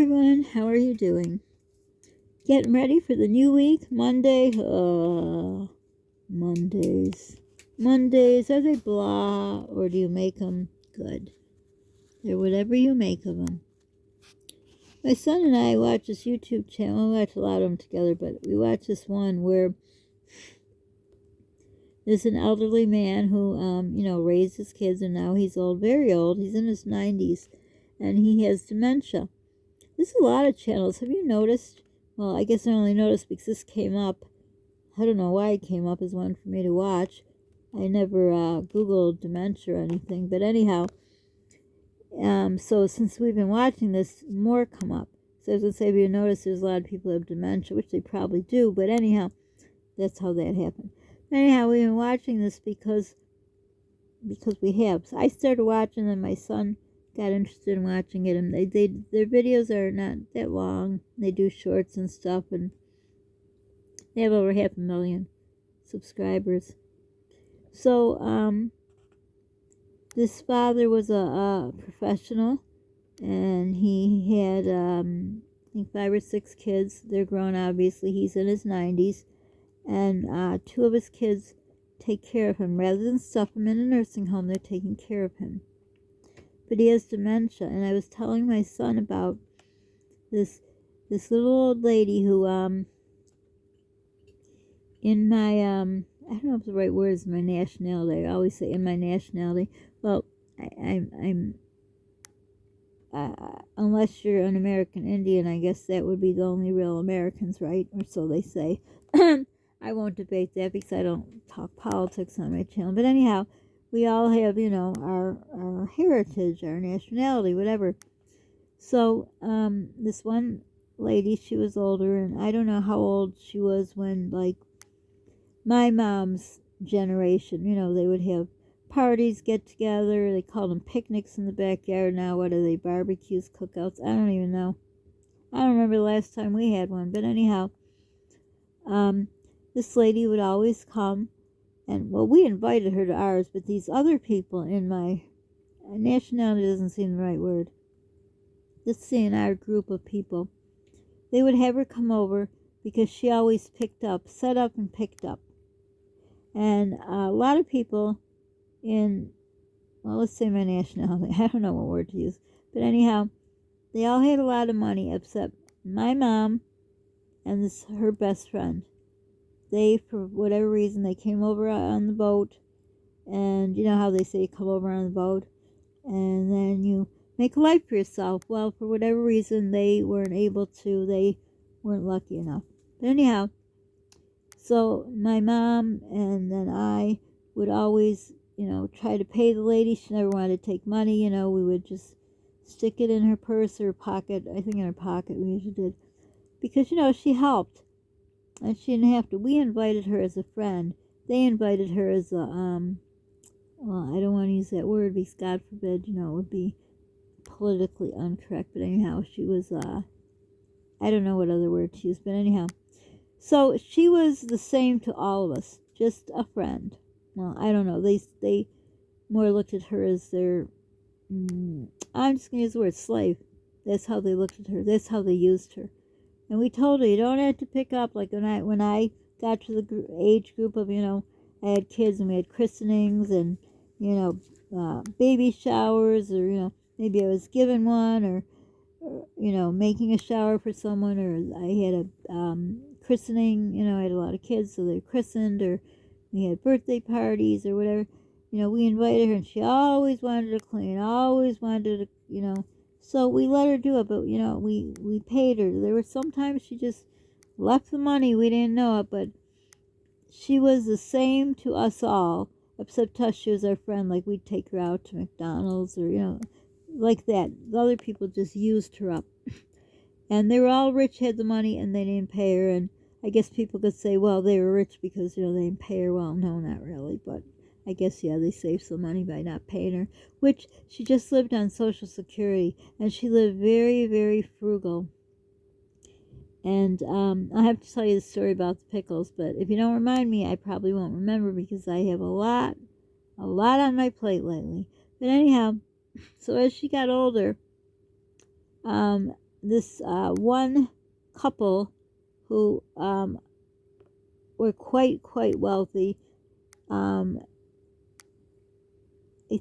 everyone, how are you doing? Getting ready for the new week? Monday? Mondays. Mondays, are they blah, or do you make them good? They're whatever you make of them. My son and I watch this YouTube channel. We watch a lot of them together, but we watch this one where there's an elderly man who, raised his kids, and now he's old, very old. He's in his 90s, and he has dementia. There's a lot of channels. Have you noticed? Well, I guess I only noticed because this came up. I don't know why it came up as one for me to watch. I never Googled dementia or anything. But anyhow, so since we've been watching this, more come up. So as I say, if you notice, there's a lot of people who have dementia, which they probably do. But anyhow, that's how that happened. Anyhow, we've been watching this because we have. So I started watching, and my son got interested in watching it, and their videos are not that long. They do shorts and stuff, and they have over 500,000 subscribers. So this father was a professional, and he had I think 5 or 6 kids. They're grown, obviously. He's in his 90s, and 2 of his kids take care of him. Rather than stuff him in a nursing home, they're taking care of him. But he has dementia, and I was telling my son about this little old lady who in my I don't know if the right word is my nationality. I always say in my nationality. Well, I'm unless you're an American Indian, I guess that would be the only real Americans, right? Or so they say. I won't debate that because I don't talk politics on my channel. But anyhow, we all have, our heritage, our nationality, whatever. So this one lady, she was older, and I don't know how old she was when, like, my mom's generation, they would have parties, get together. They called them picnics in the backyard. Now, what are they, barbecues, cookouts? I don't even know. I don't remember the last time we had one. But anyhow, this lady would always come. And, well, we invited her to ours, but these other people in my nationality doesn't seem the right word. Let's say in our group of people, they would have her come over because she always set up and picked up. And a lot of people in, well, let's say my nationality, I don't know what word to use, but anyhow, they all had a lot of money except my mom and her best friend. They, for whatever reason, they came over on the boat, and you know how they say come over on the boat, and then you make a life for yourself. Well, for whatever reason, they weren't able to. They weren't lucky enough. But anyhow, so my mom and then I would always, try to pay the lady. She never wanted to take money. We would just stick it in her purse or pocket. I think in her pocket we usually did. Because, she helped. And she didn't have to. We invited her as a friend. They invited her as a, well, I don't want to use that word because God forbid, it would be politically incorrect. But anyhow, she was, I don't know what other word to use, but anyhow. So she was the same to all of us, just a friend. Well, I don't know. They more looked at her as their, I'm just going to use the word slave. That's how they looked at her. That's how they used her. And we told her, you don't have to pick up. Like when I got to the age group of, I had kids and we had christenings and, baby showers, or, maybe I was given one, or making a shower for someone, or I had a christening, I had a lot of kids, so they christened, or we had birthday parties or whatever. We invited her, and she always wanted to clean, always wanted to, so we let her do it, but, we paid her. There were sometimes she just left the money. We didn't know it, but she was the same to us all, except us, she was our friend. Like, we'd take her out to McDonald's or, like that. The other people just used her up. And they were all rich, had the money, and they didn't pay her. And I guess people could say, well, they were rich because, they didn't pay her. Well, no, not really, but I guess, yeah, they saved some money by not paying her, which she just lived on Social Security, and she lived very, very frugal. And I have to tell you the story about the pickles, but if you don't remind me, I probably won't remember because I have a lot on my plate lately. But anyhow, so as she got older, this one couple who were quite wealthy. I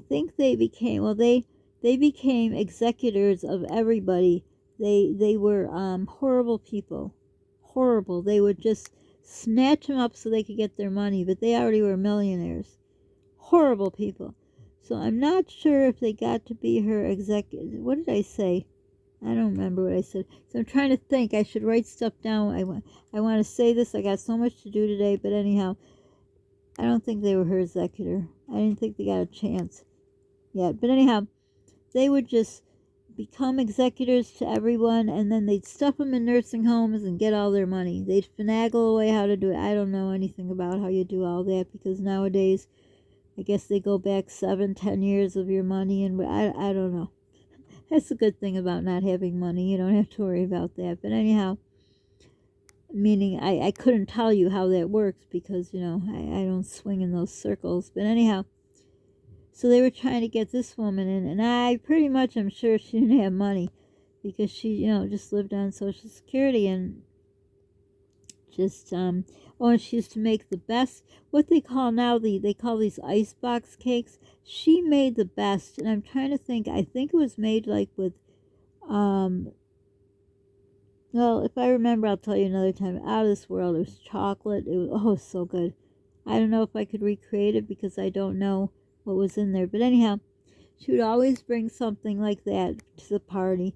think they became, well, they became executors of everybody. They were horrible people, horrible. They would just snatch them up so they could get their money, but they already were millionaires. Horrible people. So I'm not sure if they got to be her executive. What did I say? I don't remember what I said. So I'm trying to think. I should write stuff down. I want to say this. I got so much to do today. But anyhow, I don't think they were her executor. I didn't think they got a chance yet. But anyhow, they would just become executors to everyone, and then they'd stuff them in nursing homes and get all their money. They'd finagle away how to do it. I don't know anything about how you do all that, because nowadays, I guess they go back 7-10 years of your money, and I don't know. That's a good thing about not having money. You don't have to worry about that. But anyhow, meaning I couldn't tell you how that works, because, you know, I don't swing in those circles. But anyhow, so they were trying to get this woman in, and I pretty much am sure she didn't have money, because she, you know, just lived on Social Security, and just, and she used to make the best, what they call now, they call these icebox cakes. She made the best, and I'm trying to think, I think it was made like with, well, if I remember, I'll tell you another time. Out of this world. It was chocolate. It was so good. I don't know if I could recreate it, because I don't know what was in there. But anyhow, she would always bring something like that to the party,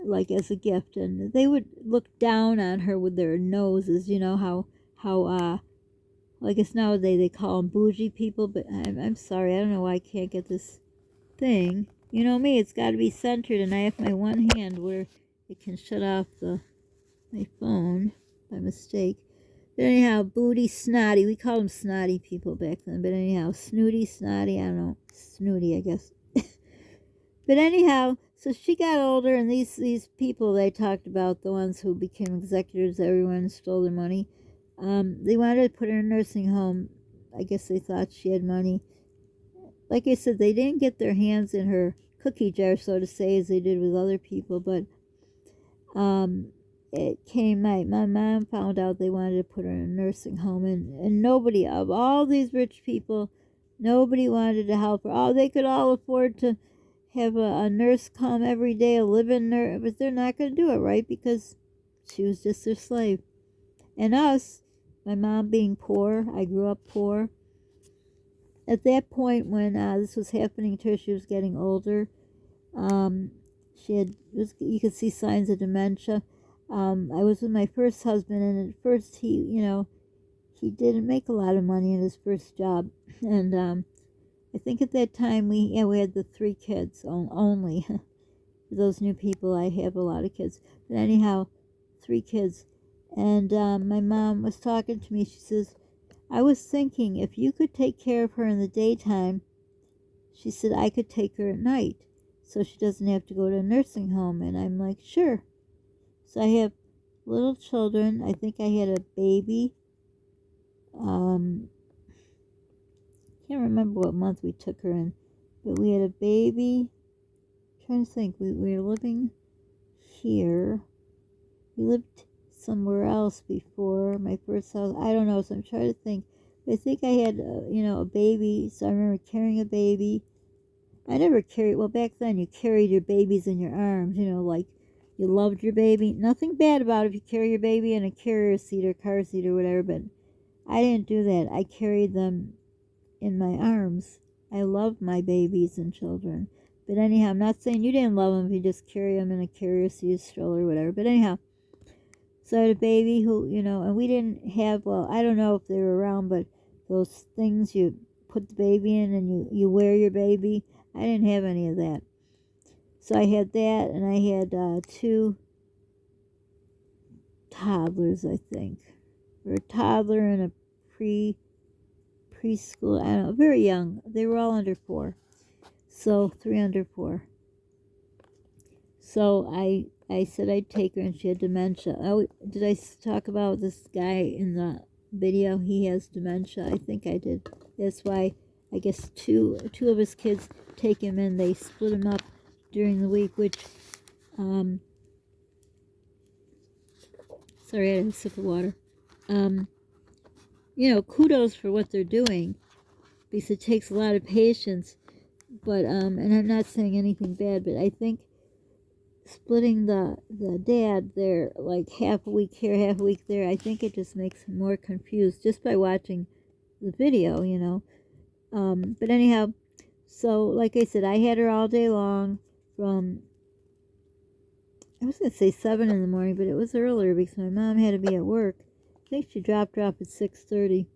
like as a gift, and they would look down on her with their noses. You know how well, I guess nowadays they call them bougie people, but I'm sorry, I don't know why I can't get this thing. You know me, it's got to be centered, and I have my one hand where it can shut off my phone by mistake. But anyhow, booty, snotty. We call them snotty people back then. But anyhow, snooty, snotty, I don't know. Snooty, I guess. But anyhow, so she got older, and these people they talked about, the ones who became executors, everyone stole their money. They wanted to put her in a nursing home. I guess they thought she had money. Like I said, they didn't get their hands in her cookie jar, so to say, as they did with other people. But it came, my mom found out they wanted to put her in a nursing home, and nobody, of all these rich people, nobody wanted to help her. Oh, they could all afford to have a nurse come every day, a live-in nurse, but they're not going to do it, right? Because she was just their slave. And us, my mom being poor, I grew up poor. At that point, when this was happening to her, she was getting older. You could see signs of dementia. I was with my first husband, and at first he didn't make a lot of money in his first job, and I think at that time we had the 3 kids only. For those new people, I have a lot of kids, but anyhow, 3 kids, and my mom was talking to me. She says, "I was thinking, if you could take care of her in the daytime," she said, "I could take her at night, so she doesn't have to go to a nursing home." And I'm like, sure. So I have little children. I think I had a baby. Can't remember what month we took her in, but we had a baby. I'm trying to think. We were living here. We lived somewhere else before my first house. I don't know, so I'm trying to think. But I think I had, a baby, so I remember carrying a baby. I never carried, well, back then you carried your babies in your arms, like you loved your baby. Nothing bad about it if you carry your baby in a carrier seat or car seat or whatever, but I didn't do that. I carried them in my arms. I love my babies and children. But anyhow, I'm not saying you didn't love them if you just carry them in a carrier seat, stroller, or whatever. But anyhow, so I had a baby who, and we didn't have, well, I don't know if they were around, but those things you put the baby in and you wear your baby. I didn't have any of that. So I had that, and I had 2 toddlers, I think. Or a toddler and a preschool, I don't know, very young. They were all under 4. So 3 under 4. So I said I'd take her, and she had dementia. Oh, did I talk about this guy in the video? He has dementia. I think I did. That's why I guess two of his kids take him in. They split him up during the week, which Sorry, I had a sip of water. Kudos for what they're doing, because it takes a lot of patience. But and I'm not saying anything bad, but I think splitting the dad there, like half a week here, half a week there, I think it just makes him more confused just by watching the video. But anyhow, so like I said, I had her all day long from, I was going to say 7 in the morning, but it was earlier because my mom had to be at work. I think she dropped her off at 6:30.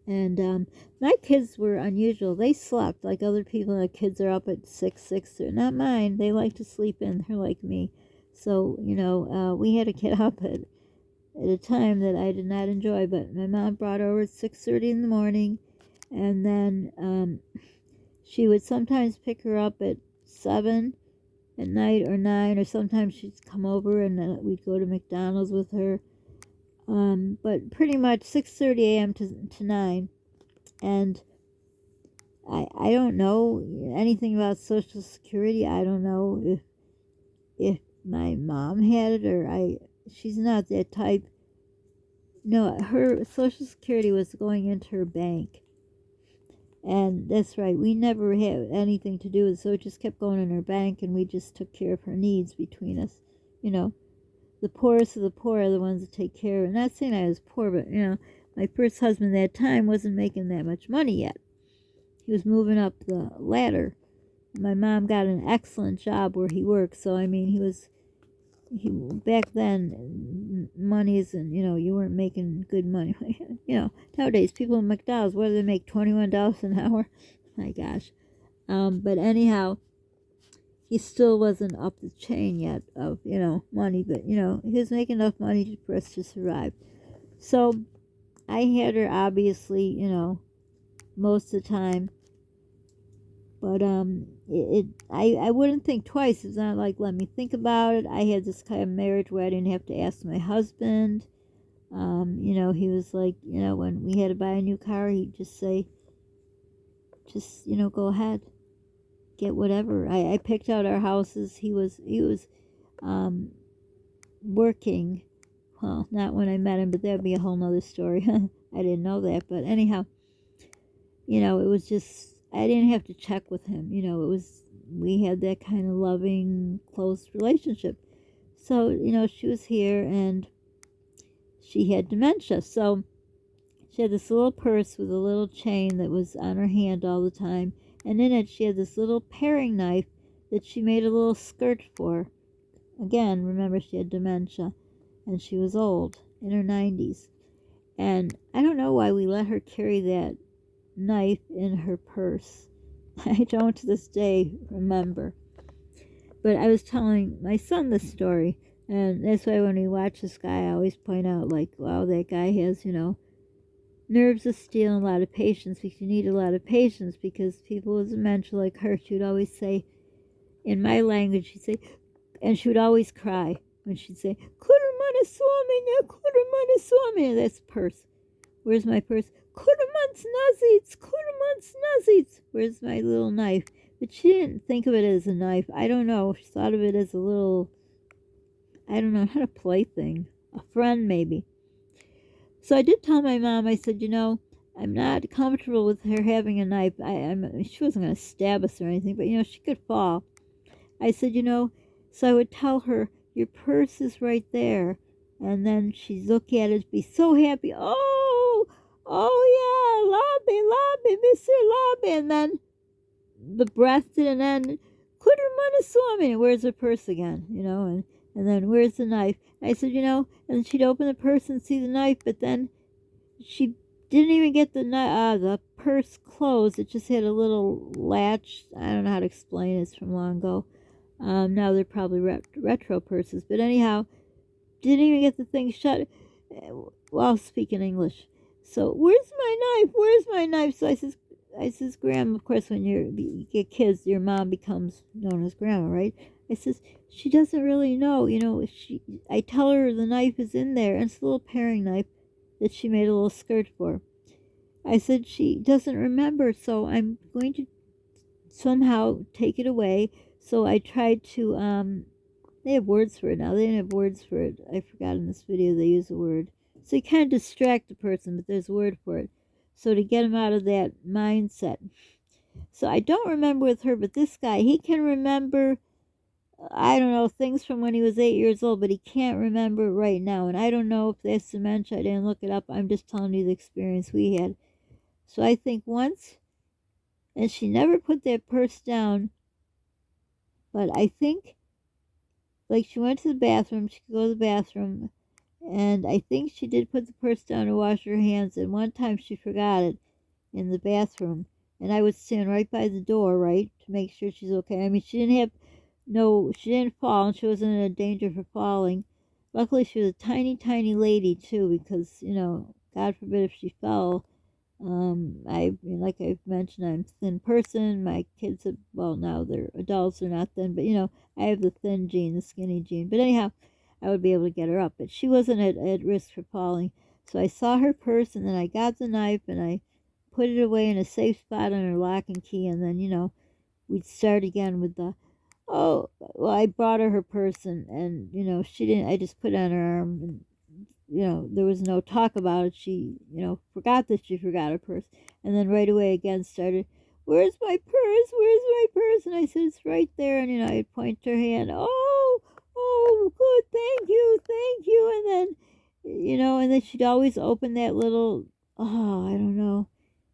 And my kids were unusual. They slept like other people. Their kids are up at 6. Not mine. They like to sleep in. They're like me. So, we had to get up at a time that I did not enjoy. But my mom brought her over at 6:30 in the morning. And then she would sometimes pick her up at 7 at night or 9. Or sometimes she'd come over and we'd go to McDonald's with her. But pretty much 6:30 a.m. to 9. And I don't know anything about Social Security. I don't know if my mom had it or she's not that type. No, her Social Security was going into her bank. And that's right, we never had anything to do with it, so it just kept going in her bank, and we just took care of her needs between us. The poorest of the poor are the ones that take care of her. Not saying I was poor, but, my first husband at that time wasn't making that much money yet. He was moving up the ladder. My mom got an excellent job where he worked, so, I mean, back then, money isn't, you weren't making good money. Nowadays, people in McDonald's, what do they make, $21 an hour? My gosh. But anyhow, he still wasn't up the chain yet of, money, but, he was making enough money for us to survive. So I had her, obviously, most of the time. But I wouldn't think twice. It's not like, let me think about it. I had this kind of marriage where I didn't have to ask my husband. He was like, when we had to buy a new car, he'd just say, go ahead, get whatever. I picked out our houses. He was working. Well, not when I met him, but that'd be a whole nother story. I didn't know that, but anyhow, it was just, I didn't have to check with him. We had that kind of loving, close relationship. So, she was here and she had dementia. So she had this little purse with a little chain that was on her hand all the time. And in it, she had this little paring knife that she made a little skirt for. Again, remember, she had dementia and she was old, in her 90s. And I don't know why we let her carry that knife in her purse. I don't to this day remember. But I was telling my son this story, and that's why when we watch this guy, I always point out, like, wow, that guy has, nerves of steel and a lot of patience, because you need a lot of patience, because people with dementia like her, she would always say, in my language, she'd say, and she would always cry when she'd say, Kurumana Swami, Kurumana Swami, that's purse. Where's my purse? Kurumans nazits, Kurumans nazits. Where's my little knife? But she didn't think of it as a knife. I don't know. She thought of it as a little, I don't know, not a plaything. A friend, maybe. So I did tell my mom, I said, I'm not comfortable with her having a knife. She wasn't going to stab us or anything, but, she could fall. I said, so I would tell her, your purse is right there. And then she'd look at it, be so happy. Oh yeah, Lobby, Mr. Lobby. And then the breath didn't end. Kudermana Swami. Where's her purse again? And then where's the knife? I said, and she'd open the purse and see the knife, but then she didn't even get the purse closed. It just had a little latch. I don't know how to explain it. It's from long ago. Now they're probably retro purses. But anyhow, didn't even get the thing shut while speaking English. So, where's my knife? Where's my knife? So I says, Grandma, of course, when you get kids, your mom becomes known as Grandma, right? I says, she doesn't really know. I tell her the knife is in there, and it's a little paring knife that she made a little skirt for. I said, she doesn't remember, so I'm going to somehow take it away. So I tried to They have words for it now. They didn't have words for it. I forgot in this video they use a word. So you kind of distract the person, but there's a word for it. So to get them out of that mindset. So I don't remember with her, but this guy, he can remember, I don't know, things from when he was 8 years old, but he can't remember right now. And I don't know if that's dementia. I didn't look it up. I'm just telling you the experience we had. So I think once, and she never put that purse down, but I think, like, she went to the bathroom, she could go to the bathroom, and I think she did put the purse down to wash her hands, and one time she forgot it in the bathroom, and I would stand right by the door, right, to make sure she's okay. I mean, she didn't fall, and she wasn't in a danger for falling. Luckily, she was a tiny, tiny lady, too, because, you know, God forbid if she fell. Like I've mentioned, I'm a thin person. My kids have, well, now they're adults, they're not thin, but, you know, I have the thin gene, the skinny gene. But anyhow, I would be able to get her up, but she wasn't at risk for falling. So I saw her purse, and then I got the knife, and I put it away in a safe spot on her lock and key, and then, you know, we'd start again with the, oh, well, I brought her purse, and, you know, she didn't, I just put it on her arm, and, you know, there was no talk about it. She, you know, forgot that she forgot her purse. And then right away again started, where's my purse? Where's my purse? And I said, it's right there. And, you know, I'd point to her hand, oh, good, thank you. And then, you know, and then she'd always open that little, oh, I don't know.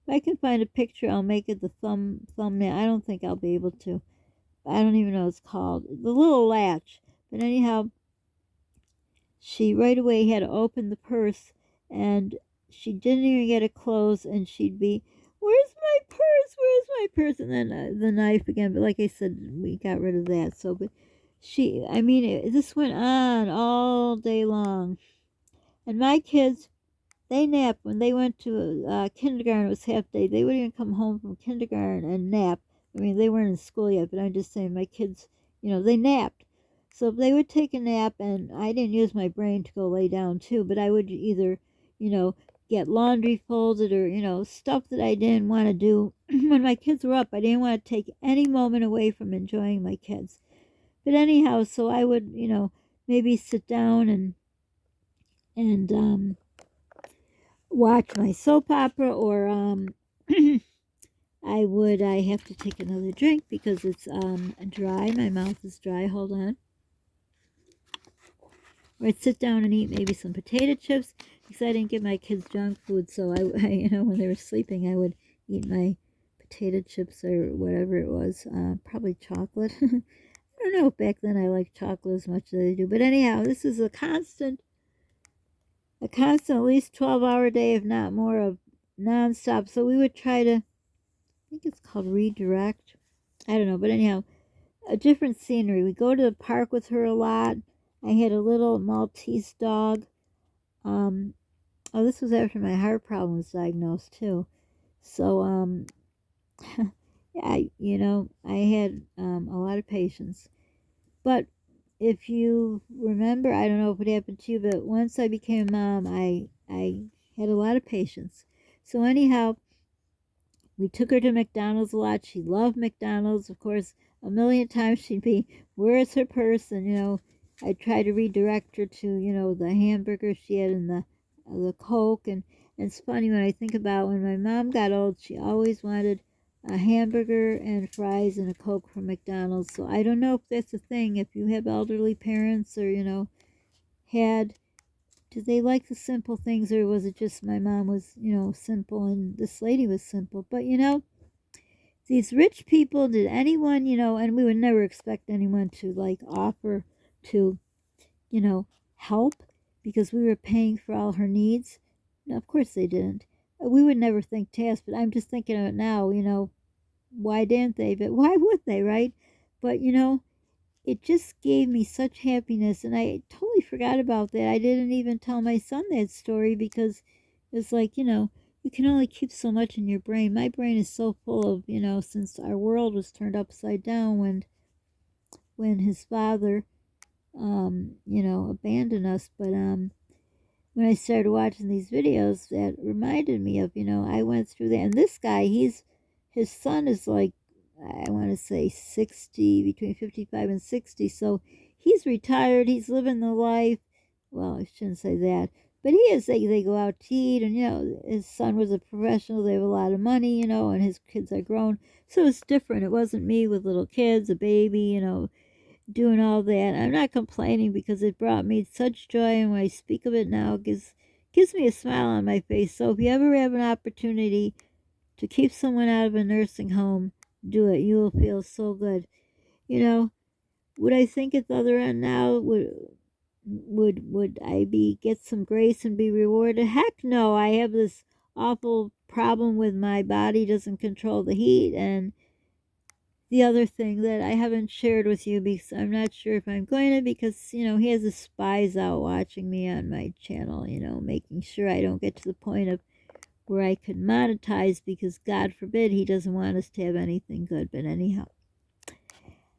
If I can find a picture, I'll make it the thumbnail. I don't think I'll be able to. I don't even know what it's called. The little latch. But anyhow, she right away had to open the purse, and she didn't even get it closed, and she'd be, where's my purse? Where's my purse? And then the knife again. But like I said, we got rid of that. So, but she, I mean, this went on all day long. And my kids, they napped when they went to kindergarten. It was half day. They wouldn't even come home from kindergarten and nap. I mean, they weren't in school yet, but I'm just saying my kids, you know, they napped. So they would take a nap, and I didn't use my brain to go lay down too, but I would either, you know, get laundry folded or, you know, stuff that I didn't want to do. When my kids were up, I didn't want to take any moment away from enjoying my kids. But anyhow, so I would, you know, maybe sit down and watch my soap opera, or I have to take another drink because it's dry. My mouth is dry. Hold on. Or I'd sit down and eat maybe some potato chips because I didn't give my kids junk food. So I you know, when they were sleeping, I would eat my potato chips or whatever it was. Probably chocolate. I don't know if back then I liked chocolate as much as I do. But anyhow, this is a constant at least 12-hour day, if not more, of nonstop. So we would try to, I think it's called redirect. I don't know. But anyhow, a different scenery. We go to the park with her a lot. I had a little Maltese dog. Oh, this was after my heart problem was diagnosed too. So, yeah, you know, I had a lot of patience. But if you remember, I don't know if it happened to you, but once I became a mom, I had a lot of patience. So anyhow, we took her to McDonald's a lot. She loved McDonald's. Of course, a million times she'd be, where's her purse? And, you know, I'd try to redirect her to, you know, the hamburger she had and the Coke. And it's funny when I think about when my mom got old, she always wanted a hamburger and fries and a Coke from McDonald's. So I don't know if that's a thing. If you have elderly parents or, you know, do they like the simple things, or was it just my mom was, you know, simple and this lady was simple? But, you know, these rich people, did anyone, you know, and we would never expect anyone to, like, offer to, you know, help because we were paying for all her needs. No, of course they didn't. We would never think to ask, but I'm just thinking of it now, you know, why didn't they? But why would they, right? But, you know, it just gave me such happiness, and I totally forgot about that. I didn't even tell my son that story because it's like, you know, you can only keep so much in your brain. My brain is so full of, you know, since our world was turned upside down when his father, you know, abandoned us. But when I started watching these videos, that reminded me of, you know, I went through that. And this guy, his son is like, I want to say 60, between 55 and 60. So he's retired. He's living the life. Well, I shouldn't say that. But he is, they go out to eat, and, his son was a professional. They have a lot of money, and his kids are grown. So it's different. It wasn't me with little kids, a baby, doing all that. I'm not complaining because it brought me such joy, and when I speak of it now, it gives me a smile on my face. So if you ever have an opportunity to keep someone out of a nursing home, do it. You will feel so good. Would I think at the other end now? Would I get some grace and be rewarded? Heck no. I have this awful problem with my body doesn't control the heat, and the other thing that I haven't shared with you because I'm not sure if I'm going to, because he has the spies out watching me on my channel, making sure I don't get to the point of where I could monetize, because God forbid he doesn't want us to have anything good. But anyhow,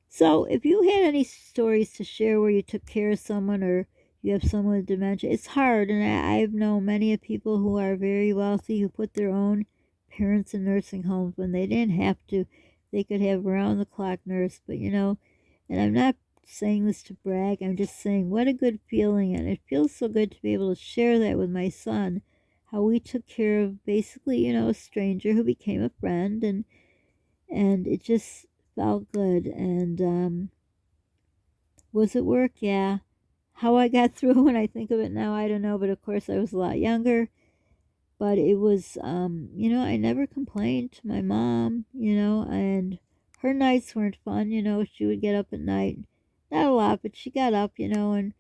so if you had any stories to share where you took care of someone, or you have someone with dementia, it's hard. And I've known many of people who are very wealthy who put their own parents in nursing homes when they didn't have to. They could have round-the-clock nurse. But, and I'm not saying this to brag. I'm just saying what a good feeling. And it feels so good to be able to share that with my son, how we took care of basically, a stranger who became a friend. And it just felt good. And was it work? Yeah. How I got through when I think of it now, I don't know. But of course, I was a lot younger. But it was, I never complained to my mom, and her nights weren't fun. She would get up at night. Not a lot, but she got up, and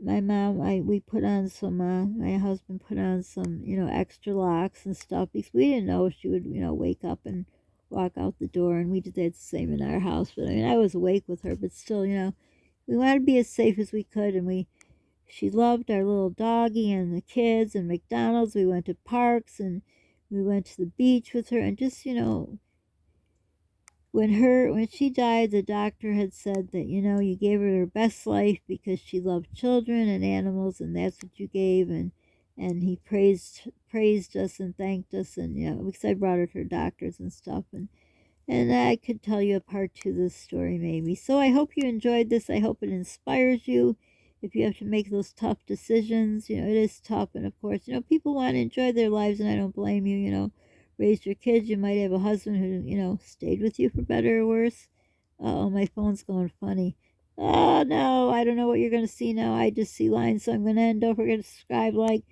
my mom, we put on some, my husband put on some, extra locks and stuff, because we didn't know if she would, wake up and walk out the door. And we did that the same in our house. But I mean, I was awake with her, but still, we wanted to be as safe as we could. And she loved our little doggy and the kids and McDonald's. We went to parks, and we went to the beach with her. And just, when she died, the doctor had said that, you gave her best life because she loved children and animals, and that's what you gave. And he praised us and thanked us. And, because I brought her to her doctors and stuff. And I could tell you a part to this story maybe. So I hope you enjoyed this. I hope it inspires you. If you have to make those tough decisions, it is tough. And of course, people want to enjoy their lives, and I don't blame you, raised your kids. You might have a husband who, stayed with you for better or worse. Oh, my phone's going funny. Oh, no, I don't know what you're going to see now. I just see lines, so I'm going to end. Don't forget to subscribe, like,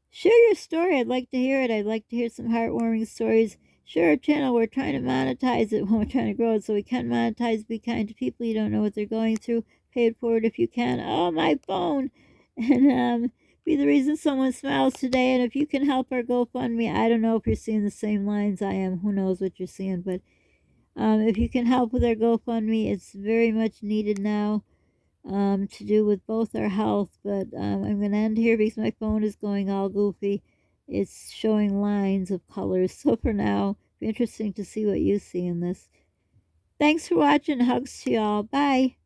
share your story. I'd like to hear it. I'd like to hear some heartwarming stories. Share our channel. We're trying to monetize it when we're trying to grow it, so we can monetize. Be kind to people. You don't know what they're going through. Pay it forward if you can. Oh, my phone. And be the reason someone smiles today. And if you can help our GoFundMe, I don't know if you're seeing the same lines I am. Who knows what you're seeing. But if you can help with our GoFundMe, it's very much needed now. To do with both our health. But I'm going to end here because my phone is going all goofy. It's showing lines of colors. So for now, it'll be interesting to see what you see in this. Thanks for watching. Hugs to y'all. Bye.